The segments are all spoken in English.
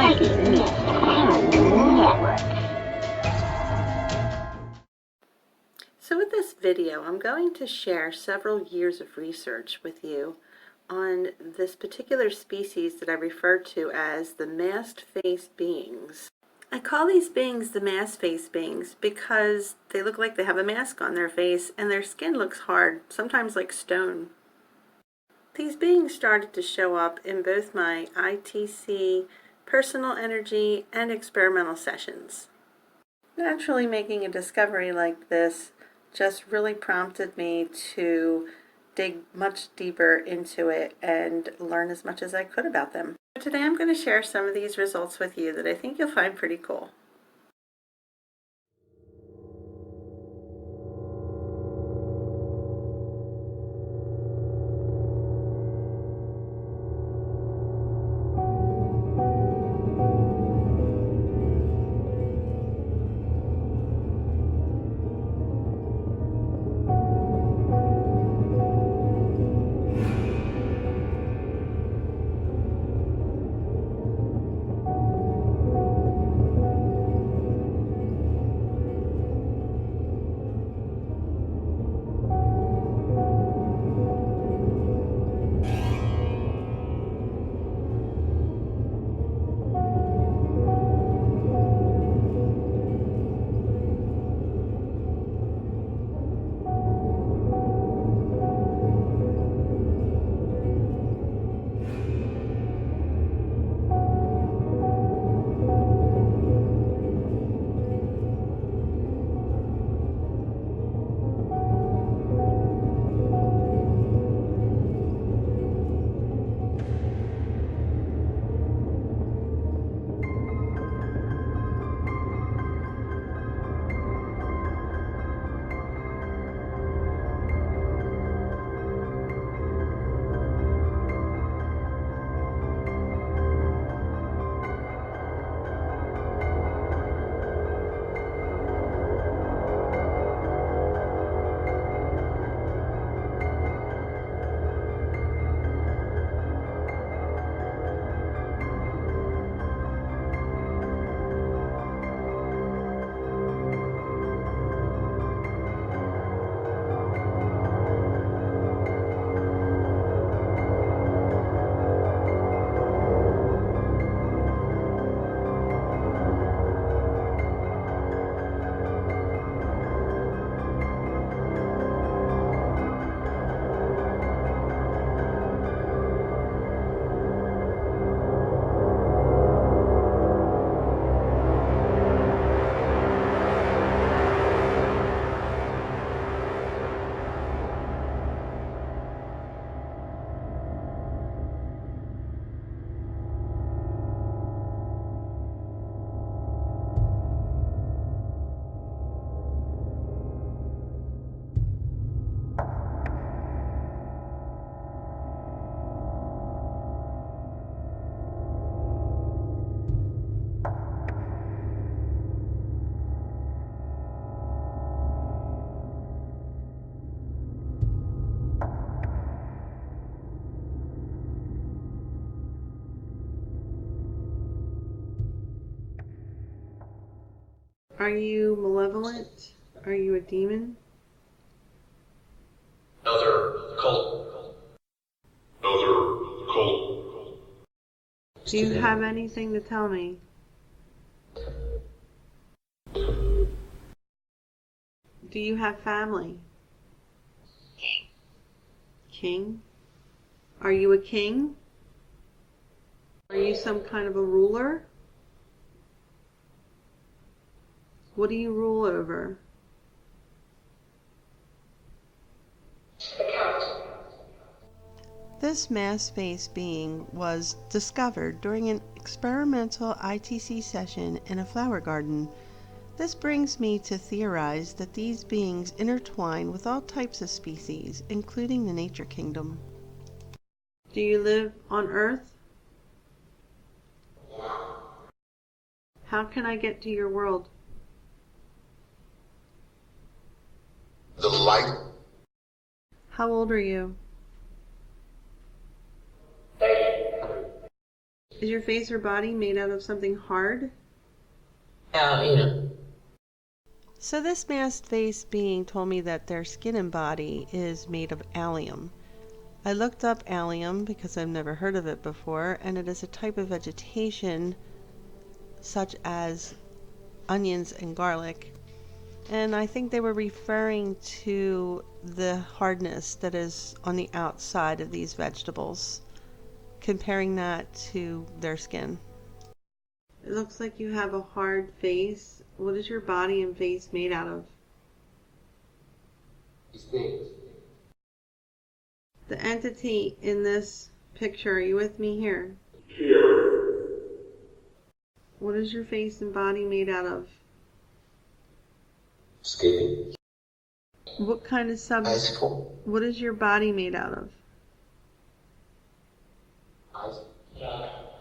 So with this video, I'm going to share several years of research with you on this particular species that I refer to as the masked-faced beings. I call these beings the masked-faced beings because they look like they have a mask on their face and their skin looks hard, sometimes like stone. These beings started to show up in both my ITC, personal energy, and experimental sessions. Naturally, making a discovery like this just really prompted me to dig much deeper into it and learn as much as I could about them. Today I'm going to share some of these results with you that I think you'll find pretty cool. Are you malevolent? Are you a demon? Another cult. Do you have anything to tell me? Do you have family? King? Are you a king? Are you some kind of a ruler? What do you rule over? This mass-faced being was discovered during an experimental ITC session in a flower garden. This brings me to theorize that these beings intertwine with all types of species, including the nature kingdom. Do you live on Earth? How can I get to your world? The light. How old are you? Is your face or body made out of something hard? Yeah. So this masked face being told me that their skin and body is made of allium. I looked up allium because I've never heard of it before, and it is a type of vegetation such as onions and garlic. And I think they were referring to the hardness that is on the outside of these vegetables, comparing that to their skin. It looks like you have a hard face. What is your body and face made out of? These things. The entity in this picture, are you with me here? Here. What is your face and body made out of? Skin. What kind of substance? Icicle. What is your body made out of? Ice.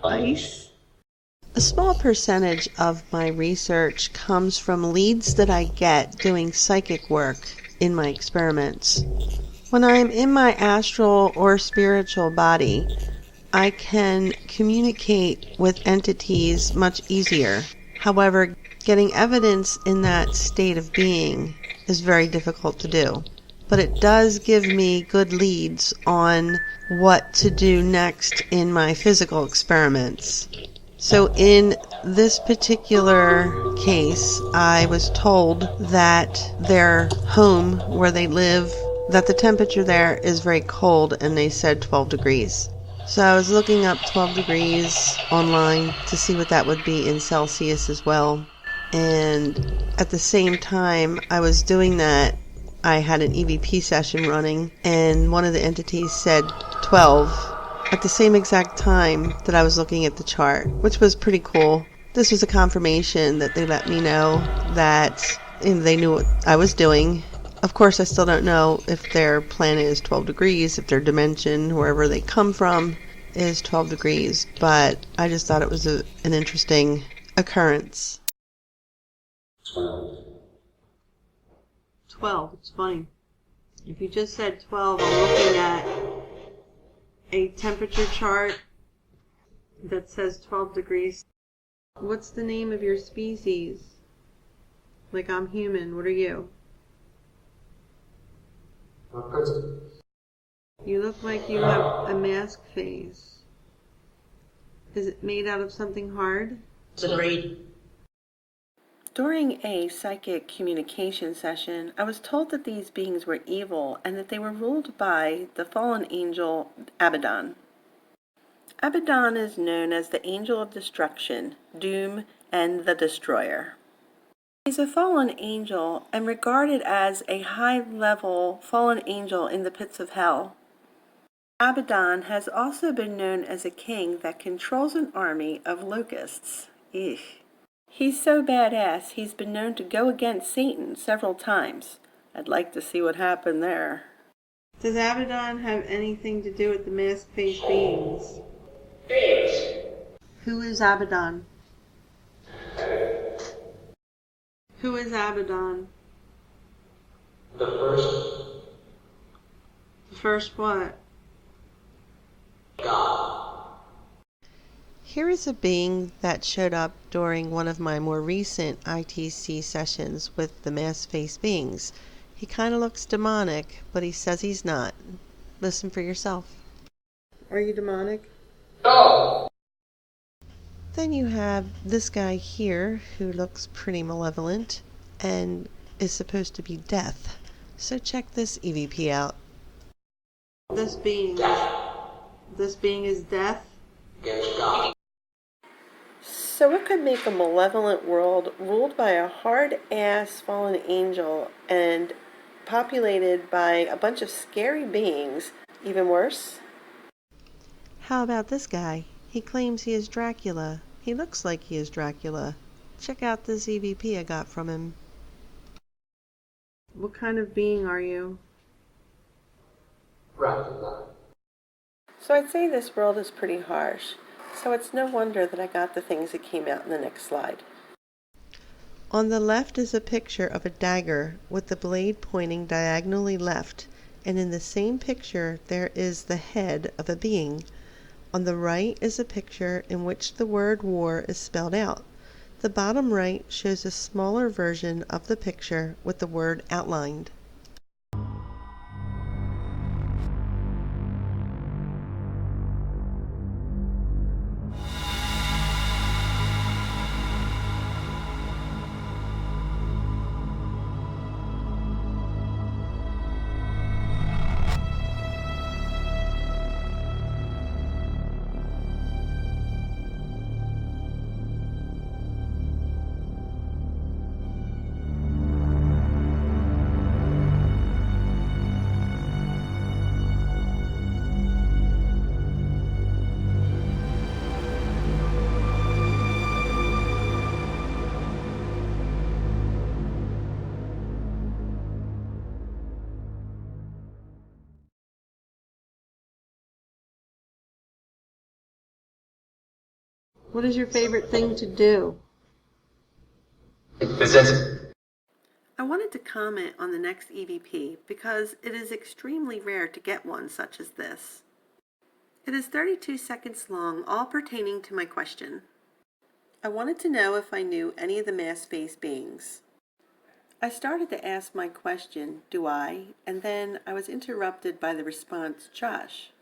Ice? A small percentage of my research comes from leads that I get doing psychic work in my experiments. When I'm in my astral or spiritual body, I can communicate with entities much easier. However, getting evidence in that state of being is very difficult to do. But it does give me good leads on what to do next in my physical experiments. So in this particular case, I was told that their home where they live, that the temperature there is very cold, and they said 12 degrees. So I was looking up 12 degrees online to see what that would be in Celsius as well. And at the same time I was doing that, I had an EVP session running, and one of the entities said 12 at the same exact time that I was looking at the chart, which was pretty cool. This was a confirmation that they let me know that they knew what I was doing. Of course, I still don't know if their planet is 12 degrees, if their dimension, wherever they come from, is 12 degrees, but I just thought it was an interesting occurrence. 12. 12. It's funny. If you just said 12, I'm looking at a temperature chart that says 12 degrees. What's the name of your species? Like, I'm human. What are you? A person. You look like you have a mask face. Is it made out of something hard? Agreed. During a psychic communication session, I was told that these beings were evil and that they were ruled by the fallen angel Abaddon. Abaddon is known as the angel of destruction, doom, and the destroyer. He's a fallen angel and regarded as a high-level fallen angel in the pits of hell. Abaddon has also been known as a king that controls an army of locusts. Eesh. He's so badass, he's been known to go against Satan several times. I'd like to see what happened there. Does Abaddon have anything to do with the mask-faced beings? Who is Abaddon? Who is Abaddon? The first The first what? God. Here is a being that showed up during one of my more recent ITC sessions with the mask-faced beings. He kind of looks demonic, but he says he's not. Listen for yourself. Are you demonic? No. Then you have this guy here who looks pretty malevolent and is supposed to be death. So check this EVP out. This being is death? Against God. So what could make a malevolent world ruled by a hard-ass fallen angel and populated by a bunch of scary beings even worse? How about this guy? He claims he is Dracula. He looks like he is Dracula. Check out this EVP I got from him. What kind of being are you? Dracula. So I'd say this world is pretty harsh. So it's no wonder that I got the things that came out in the next slide. On the left is a picture of a dagger with the blade pointing diagonally left, and in the same picture there is the head of a being. On the right is a picture in which the word war is spelled out. The bottom right shows a smaller version of the picture with the word outlined. What is your favorite thing to do? I wanted to comment on the next EVP because it is extremely rare to get one such as this. It is 32 seconds long, all pertaining to my question. I wanted to know if I knew any of the mass-phase beings. I started to ask my question, do I? And then I was interrupted by the response, Josh.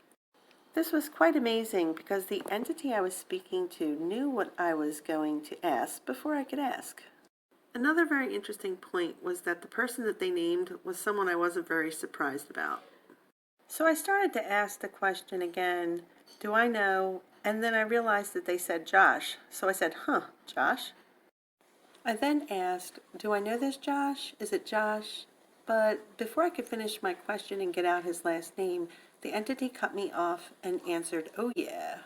This was quite amazing because the entity I was speaking to knew what I was going to ask before I could ask. Another very interesting point was that the person that they named was someone I wasn't very surprised about. So I started to ask the question again, do I know? And then I realized that they said Josh. So I said, Josh? I then asked, do I know this Josh? Is it Josh? But before I could finish my question and get out his last name, the entity cut me off and answered, oh yeah.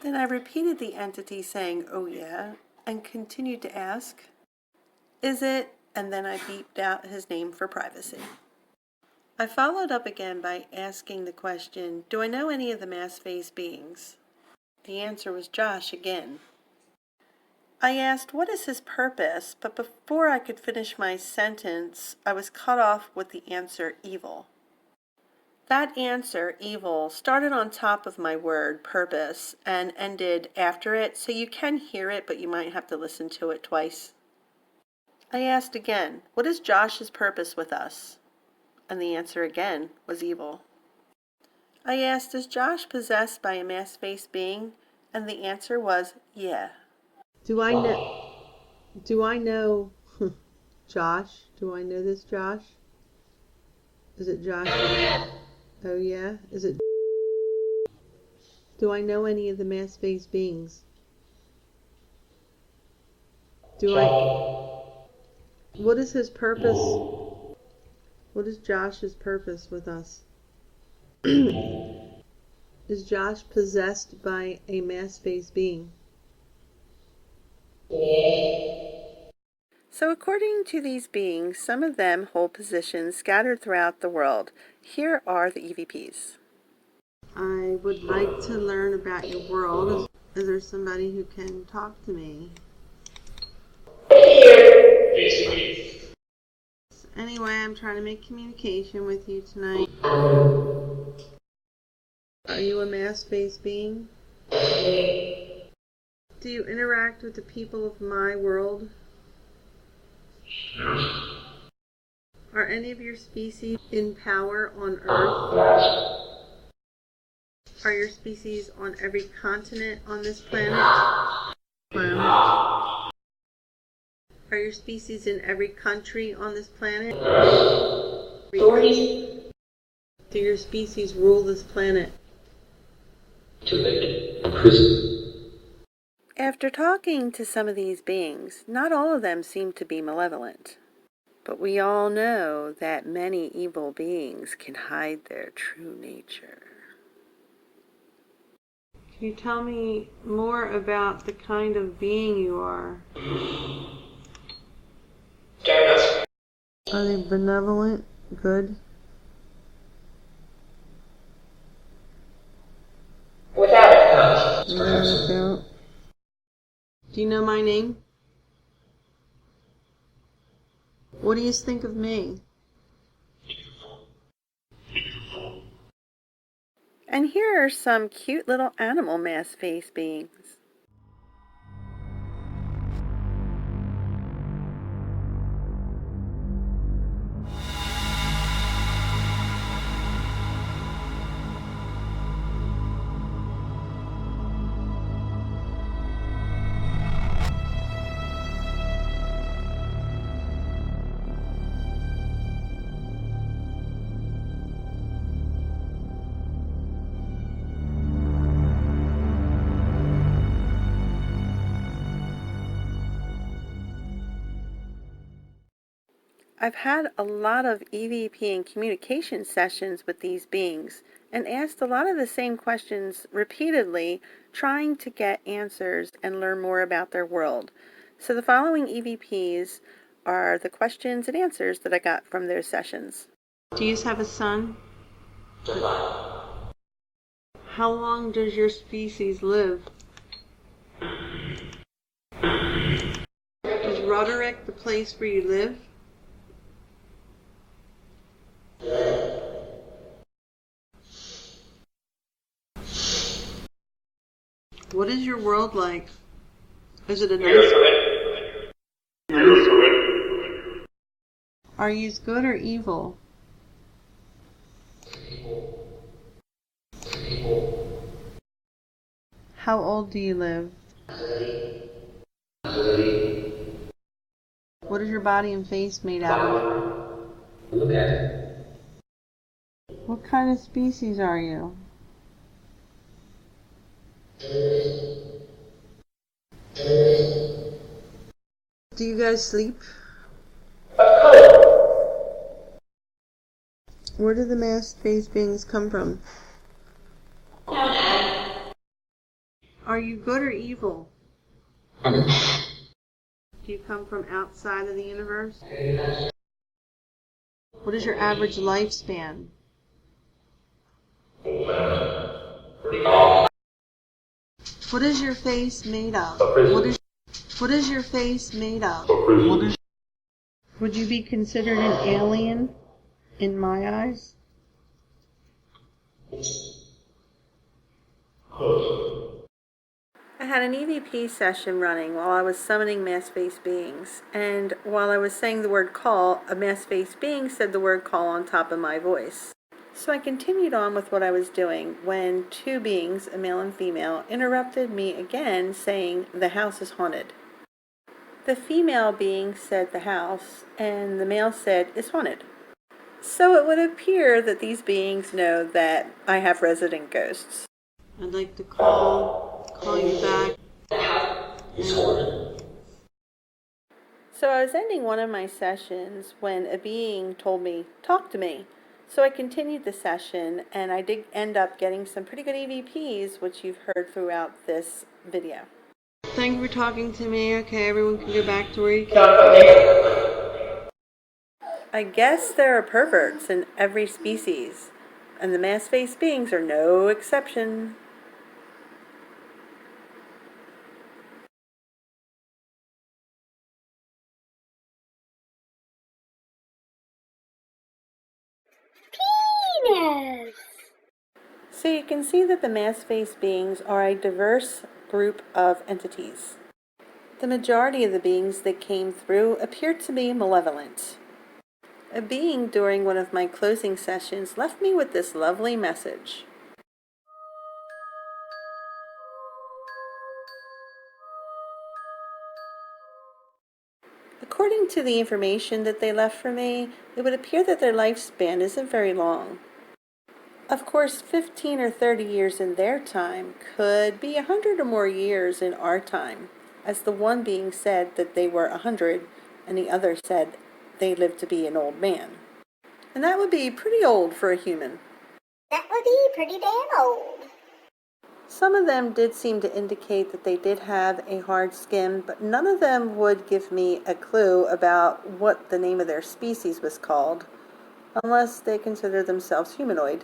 Then I repeated the entity saying, oh yeah, and continued to ask, is it? And then I beeped out his name for privacy. I followed up again by asking the question, do I know any of the mass-phase beings? The answer was Josh again. I asked, what is his purpose? But before I could finish my sentence, I was cut off with the answer evil. That answer, evil, started on top of my word, purpose, and ended after it, so you can hear it, but you might have to listen to it twice. I asked again, what is Josh's purpose with us? And the answer again was evil. I asked, is Josh possessed by a mass-phase being? And the answer was, yeah. Do I know Josh? Do I know this Josh? Is it Josh? Oh yeah? Is it? Do I know any of the mass-phase beings? What is his purpose? What is Josh's purpose with us? Is Josh possessed by a mass-phase being? So according to these beings, some of them hold positions scattered throughout the world. Here are the EVPs. I would like to learn about your world. Is there somebody who can talk to me? Basically. Anyway, I'm trying to make communication with you tonight. Are you a mass-phase being? Do you interact with the people of my world? Are any of your species in power on Earth? Are your species on every continent on this planet? Are your species in every country on this planet? Do your species rule this planet? Too late. Prison. After talking to some of these beings, not all of them seem to be malevolent. But we all know that many evil beings can hide their true nature. Can you tell me more about the kind of being you are? Are they benevolent, good? Without a Doubt. Do you know my name? What do you think of me? And here are some cute little animal mask face beings. I've had a lot of EVP and communication sessions with these beings and asked a lot of the same questions repeatedly, trying to get answers and learn more about their world. So the following EVPs are the questions and answers that I got from those sessions. Do you have a son? How long does your species live? Is Roderick the place where you live? What is your world like? Is it a nice? Are you good or evil? How old do you live? What is your body and face made out of? Look at it. What kind of species are you? Do you guys sleep? Where do the masked face beings come from? Are you good or evil? Do you come from outside of the universe? What is your average lifespan? What is your face made of? What is your face made of? Would you be considered an alien in my eyes? I had an EVP session running while I was summoning masked face beings, and while I was saying the word call, a masked face being said the word call on top of my voice. So I continued on with what I was doing when two beings, a male and female, interrupted me again, saying the house is haunted. The female being said the house, and the male said it's haunted. So it would appear that these beings know that I have resident ghosts. I'd like to call you back. So I was ending one of my sessions when a being told me, talk to me. So I continued the session, and I did end up getting some pretty good EVPs, which you've heard throughout this video. Thank you for talking to me. Okay, everyone can go back to where you came from. I guess there are perverts in every species, and the masked face beings are no exception. Penis! So you can see that the masked face beings are a diverse group of entities. The majority of the beings that came through appeared to be malevolent. A being during one of my closing sessions left me with this lovely message. According to the information that they left for me, it would appear that their lifespan isn't very long. Of course, 15 or 30 years in their time could be 100 or more years in our time, as the one being said that they were 100 and the other said they lived to be an old man. And that would be pretty old for a human. That would be pretty damn old. Some of them did seem to indicate that they did have a hard skin, but none of them would give me a clue about what the name of their species was called, unless they consider themselves humanoid.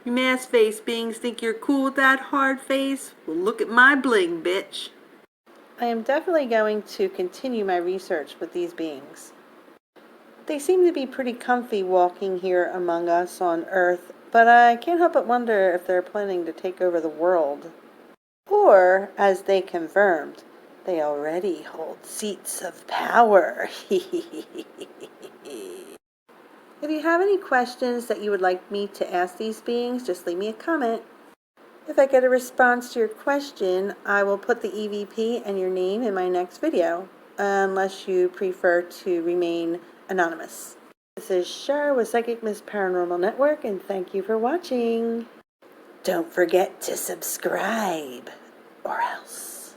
You masked face beings think you're cool with that hard face? Well, look at my bling, bitch. I am definitely going to continue my research with these beings. They seem to be pretty comfy walking here among us on Earth, but I can't help but wonder if they're planning to take over the world. Or, as they confirmed, they already hold seats of power. If you have any questions that you would like me to ask these beings, just leave me a comment. If I get a response to your question, I will put the EVP and your name in my next video, unless you prefer to remain anonymous. This is Shar with Psychic Miss Paranormal Network, and thank you for watching. Don't forget to subscribe, or else.